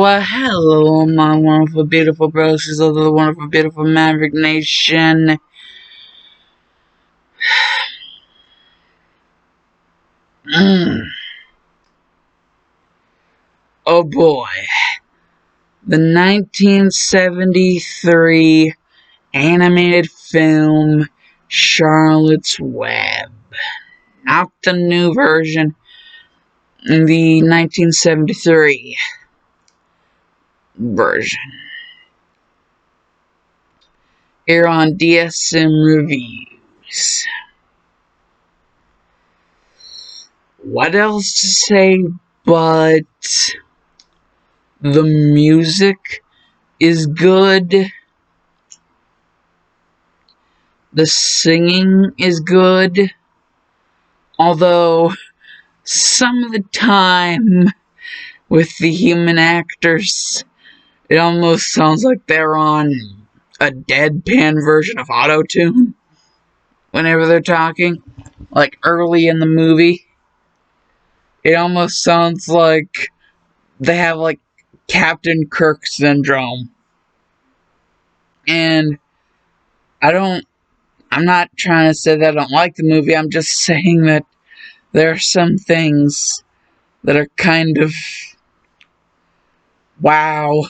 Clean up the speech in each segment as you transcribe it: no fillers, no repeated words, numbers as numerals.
Hello, my wonderful, beautiful brothers of the wonderful, beautiful Maverick Nation. Oh boy. The 1973 animated film Charlotte's Web. Not the new version, the 1973 version. Here on D.S.M Reviews. What else to say but the music is good. The singing is good. Although, some of the time, with the human actors, it almost sounds like they're on a deadpan version of auto-tune whenever they're talking. Like, early in the movie, it almost sounds like they have, like, Captain Kirk syndrome. And I'm not trying to say that I don't like the movie, I'm just saying that there are some things that are kind of, wow,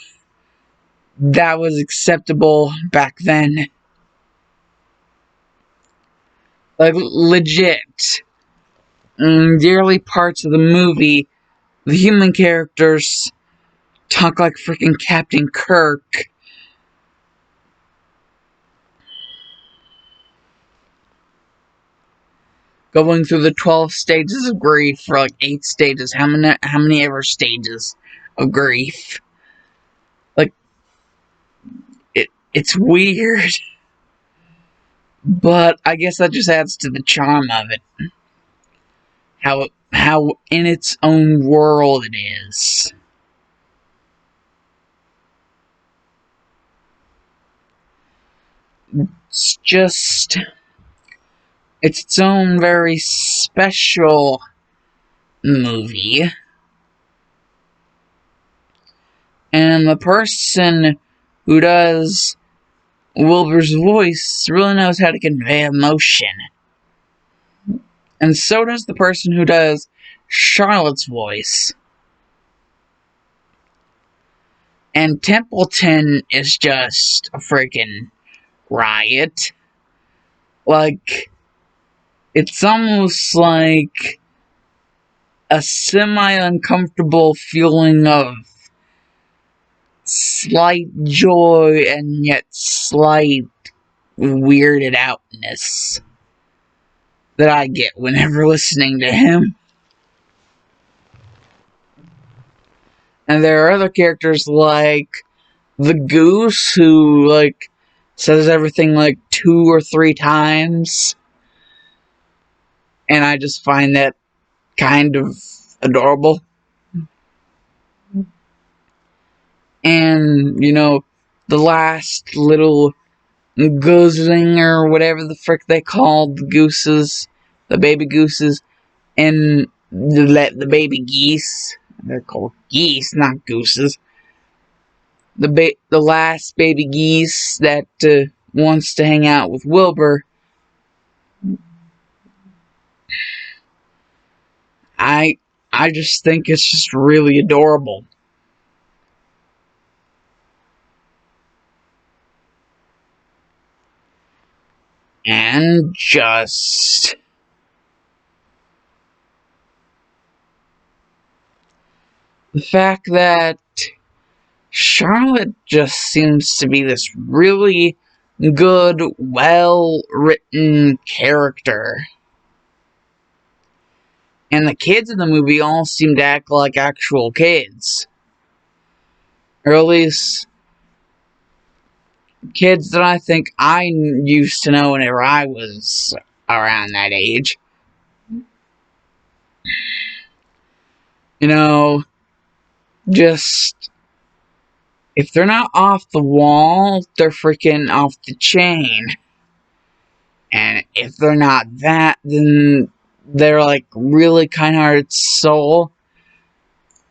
that was acceptable back then. Like, legit. In the early parts of the movie, the human characters talk like freaking Captain Kirk. Going through the 12 stages of grief for like 8 stages. How many ever stages of grief? Like, it's weird. But I guess that just adds to the charm of it. How in its own world it is. It's its own very special movie. And the person who does Wilbur's voice really knows how to convey emotion. And so does the person who does Charlotte's voice. And Templeton is just a freaking riot. Like, it's almost like a semi-uncomfortable feeling of slight joy and yet slight weirded outness that I get whenever listening to him. And there are other characters like the Goose, who, like, says everything like 2 or 3 times. And I just find that kind of adorable. And, you know, the last little goosling, or whatever the frick they called the gooses, the baby gooses, and the baby geese. They're called geese, not gooses. The last baby geese that wants to hang out with Wilbur. I just think it's just really adorable. And just the fact that Charlotte just seems to be this really good, well-written character. And the kids in the movie all seem to act like actual kids. Or at least kids that I think I used to know whenever I was around that age. You know, just, if they're not off the wall, they're freaking off the chain. And if they're not that, then they're like really kind-hearted soul.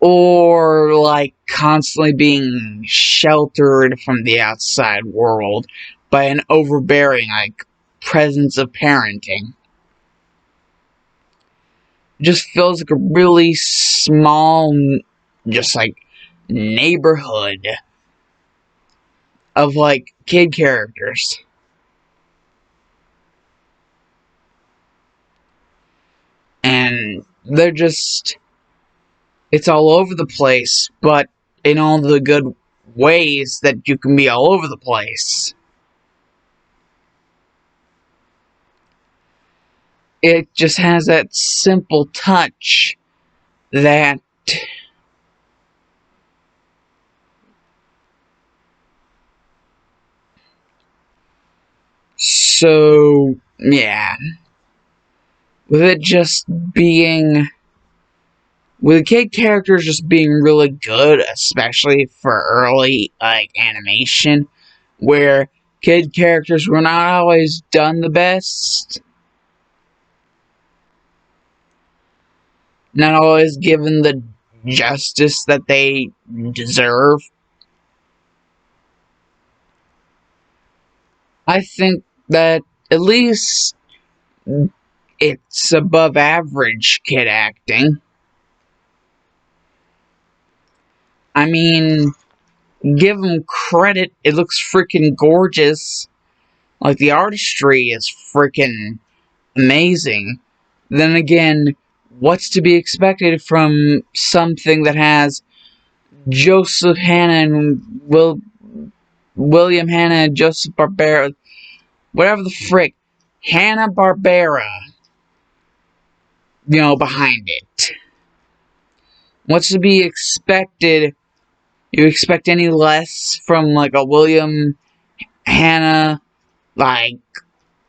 or like constantly being sheltered from the outside world by an overbearing like presence of parenting. It just feels like a really small, just like neighborhood of like kid characters. And they're just, it's all over the place, but in all the good ways that you can be all over the place. It just has that simple touch that so yeah, with it just being, with the kid characters just being really good, especially for early like animation, where kid characters were not always done the best, not always given the justice that they deserve. I think that at least it's above average kid acting. I mean, give them credit, it looks freaking gorgeous. Like, the artistry is freaking amazing. Then again, what's to be expected from something that has Joseph Hanna and William Hanna and Joseph Barbera, whatever the frick, Hanna-Barbera, behind it? What's to be expected? You expect any less from, like, a William Hanna, like,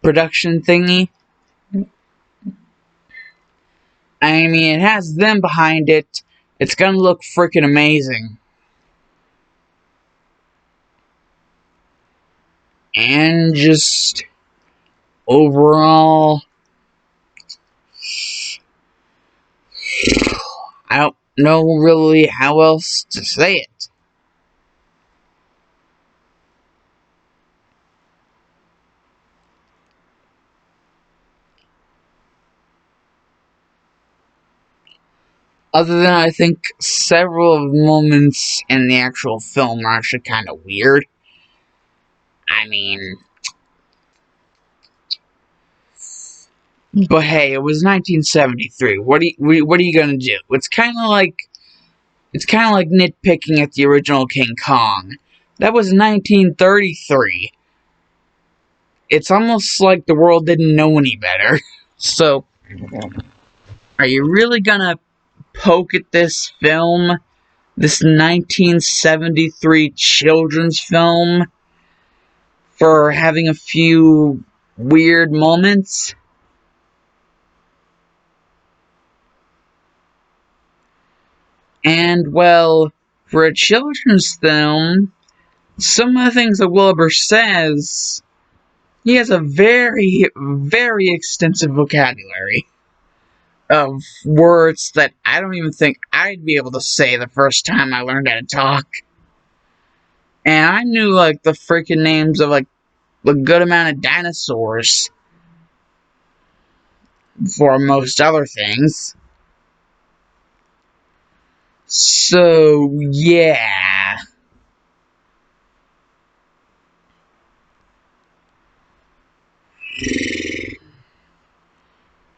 production thingy? I mean, it has them behind it. It's gonna look freaking amazing. And just overall, I don't know really how else to say it. Other than I think several of the moments in the actual film are actually kind of weird. I mean, but hey, it was 1973. What are you gonna do? It's kind of like nitpicking at the original King Kong. That was 1933. It's almost like the world didn't know any better. So, are you really gonna poke at this film, this 1973 children's film, for having a few weird moments? And, well, for a children's film, some of the things that Wilbur says, he has a very, very extensive vocabulary of words that I don't even think I'd be able to say the first time I learned how to talk. And I knew, like, the freaking names of, like, a good amount of dinosaurs for most other things. So, yeah.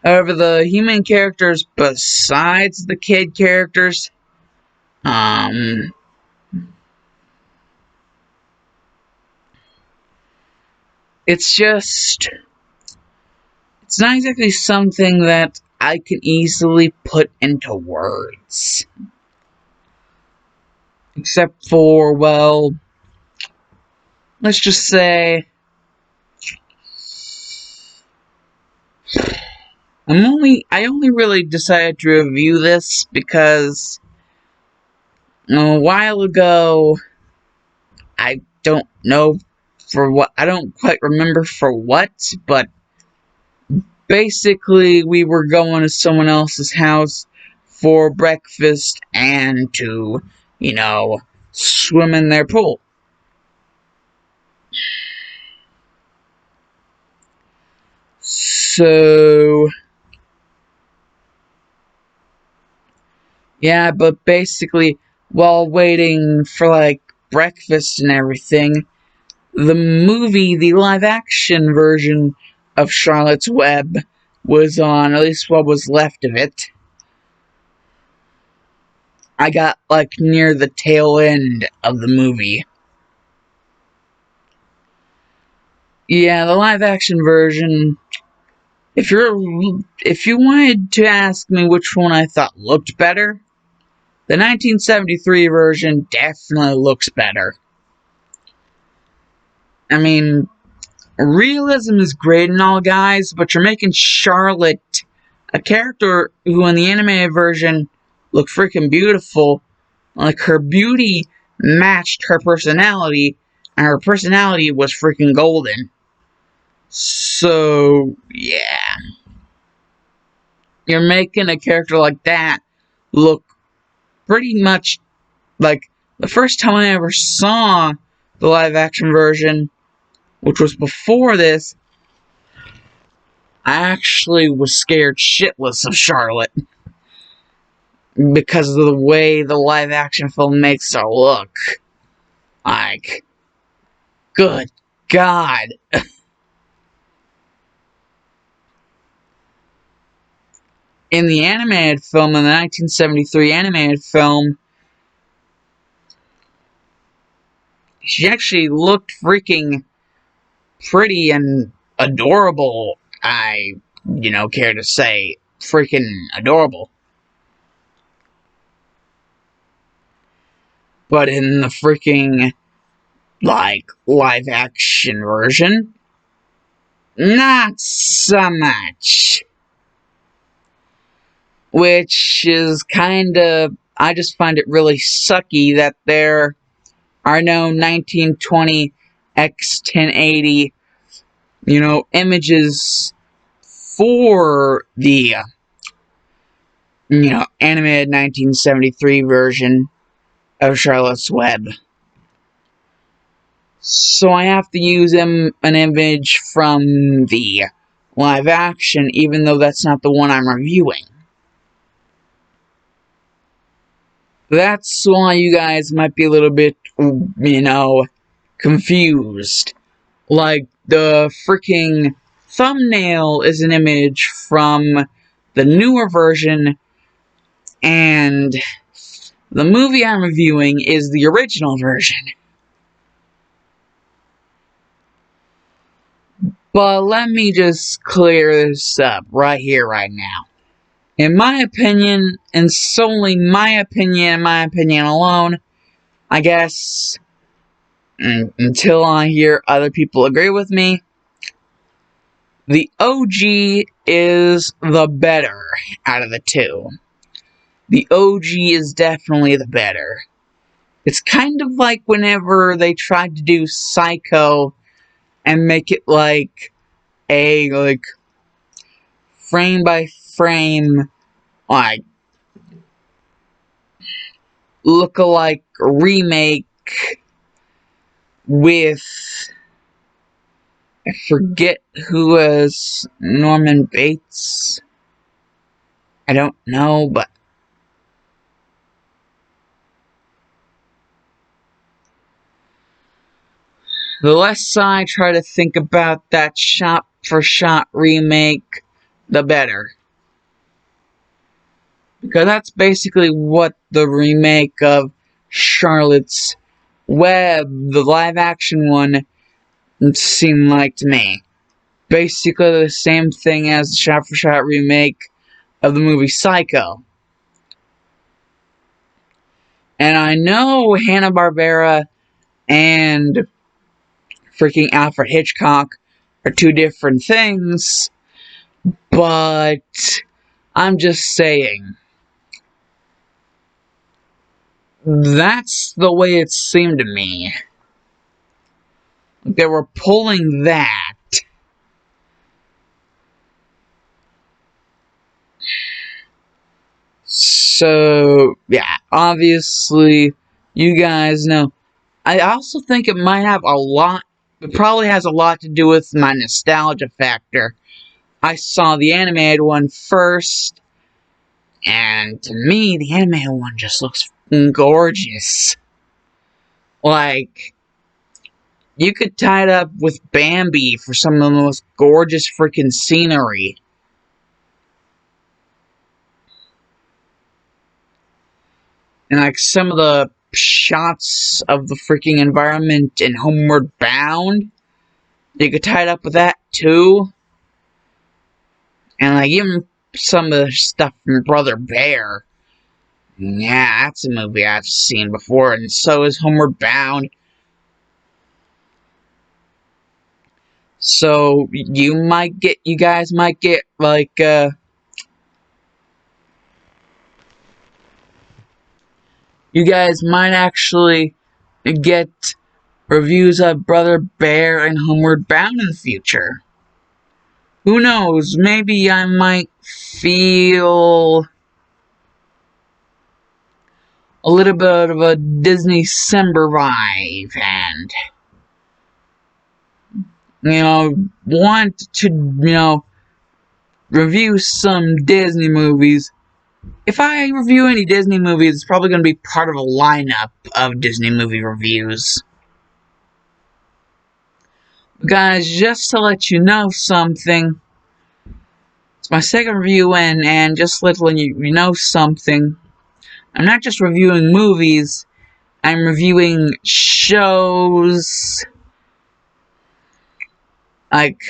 However, the human characters besides the kid characters, it's just, it's not exactly something that I can easily put into words. Except for, well, let's just say, I only really decided to review this because a while ago, I don't know for what, I don't quite remember for what, but basically we were going to someone else's house for breakfast and to, you know, swim in their pool. So, yeah, but basically, while waiting for, like, breakfast and everything, the movie, the live-action version of Charlotte's Web was on, at least what was left of it. I got, like, near the tail end of the movie. Yeah, the live-action version, if you wanted to ask me which one I thought looked better, the 1973 version definitely looks better. I mean, realism is great and all, guys, but you're making Charlotte a character who in the animated version looked freaking beautiful. Like, her beauty matched her personality, and her personality was freaking golden. So, yeah. You're making a character like that look pretty much like the first time I ever saw the live action version, which was before this, I actually was scared shitless of Charlotte because of the way the live action film makes her look. Like, good God. In the animated film, in the 1973 animated film, she actually looked freaking pretty and adorable. I, care to say, freaking adorable. But in the freaking, like, live action version, not so much. Which is kinda, I just find it really sucky that there are no 1920 x 1080, images for the, animated 1973 version of Charlotte's Web. So I have to use an image from the live action, even though that's not the one I'm reviewing. That's why you guys might be a little bit, confused. Like, the freaking thumbnail is an image from the newer version, and the movie I'm reviewing is the original version. But let me just clear this up right here, right now. In my opinion, and solely my opinion alone, I guess, until I hear other people agree with me, the OG is the better out of the two. The OG is definitely the better. It's kind of like whenever they tried to do Psycho and make it like a, frame by frame, like, look-alike remake with, I forget who was Norman Bates. I don't know, but the less I try to think about that shot-for-shot remake, the better. Because that's basically what the remake of Charlotte's Web, the live-action one, seemed like to me. Basically the same thing as the shot-for-shot remake of the movie Psycho. And I know Hanna-Barbera and freaking Alfred Hitchcock are two different things, but I'm just saying, that's the way it seemed to me. They were pulling that. So, yeah, obviously, you guys know. I also think it might have a lot, it probably has a lot to do with my nostalgia factor. I saw the animated one first, and to me, the animated one just looks gorgeous. Like, you could tie it up with Bambi for some of the most gorgeous freaking scenery. And like some of the shots of the freaking environment in Homeward Bound, you could tie it up with that too. And like even some of the stuff from Brother Bear. Yeah, that's a movie I've seen before, and so is Homeward Bound. So you guys might get like you guys might actually get reviews of Brother Bear and Homeward Bound in the future. Who knows? Maybe I might feel a little bit of a Disney December vibe and, want to, review some Disney movies. If I review any Disney movies, it's probably going to be part of a lineup of Disney movie reviews. Guys, just to let you know something, it's my second review in, and just letting you know something, I'm not just reviewing movies, I'm reviewing shows. Like,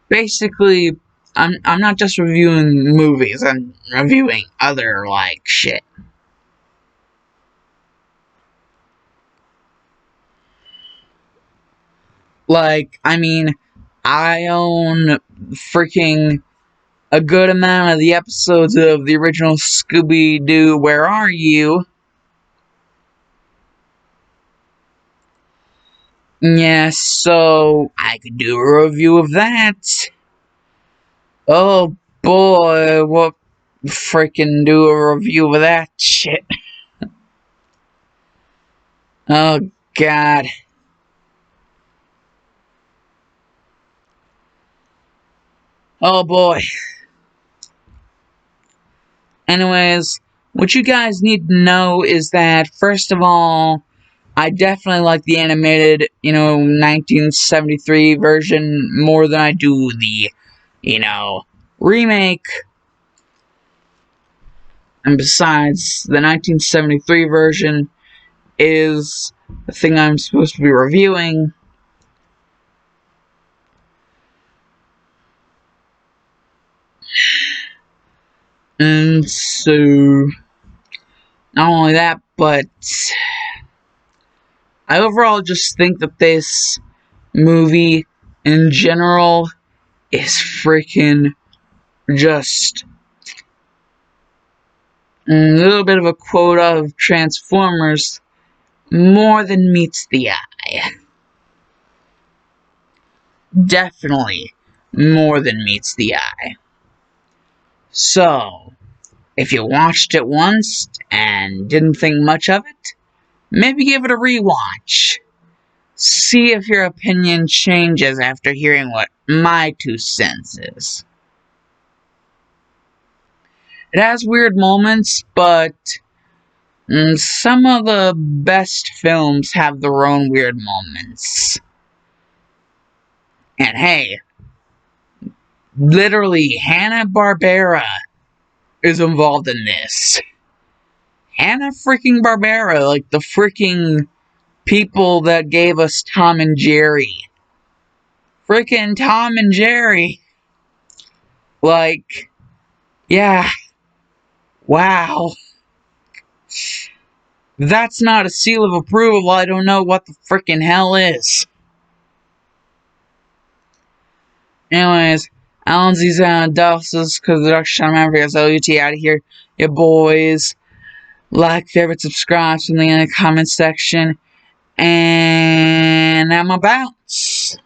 basically, I'm not just reviewing movies, I'm reviewing other, like, shit. Like, I mean, I own freaking a good amount of the episodes of the original Scooby-Doo Where Are You? Yeah, so I could do a review of that. Oh boy, what freaking do a review of that shit. Oh god. Oh boy. Anyways, what you guys need to know is that, first of all, I definitely like the animated, 1973 version more than I do the, remake. And besides, the 1973 version is the thing I'm supposed to be reviewing. And so, not only that, but I overall just think that this movie in general is freaking just a little bit of a quote of Transformers, more than meets the eye. Definitely more than meets the eye. So, if you watched it once and didn't think much of it, maybe give it a rewatch. See if your opinion changes after hearing what my 2 cents is. It has weird moments, but some of the best films have their own weird moments. And hey, literally, Hanna-Barbera is involved in this. Hanna-freaking-Barbera, like the freaking people that gave us Tom and Jerry. Freaking Tom and Jerry. Like, yeah. Wow. If that's not a seal of approval, I don't know what the freaking hell is. Anyways, Alan's these doses because the Dr. Sean Maverick LUT out of here. Ya boys. Like, favorite, subscribe, something in the comment section. And I'm a bounce.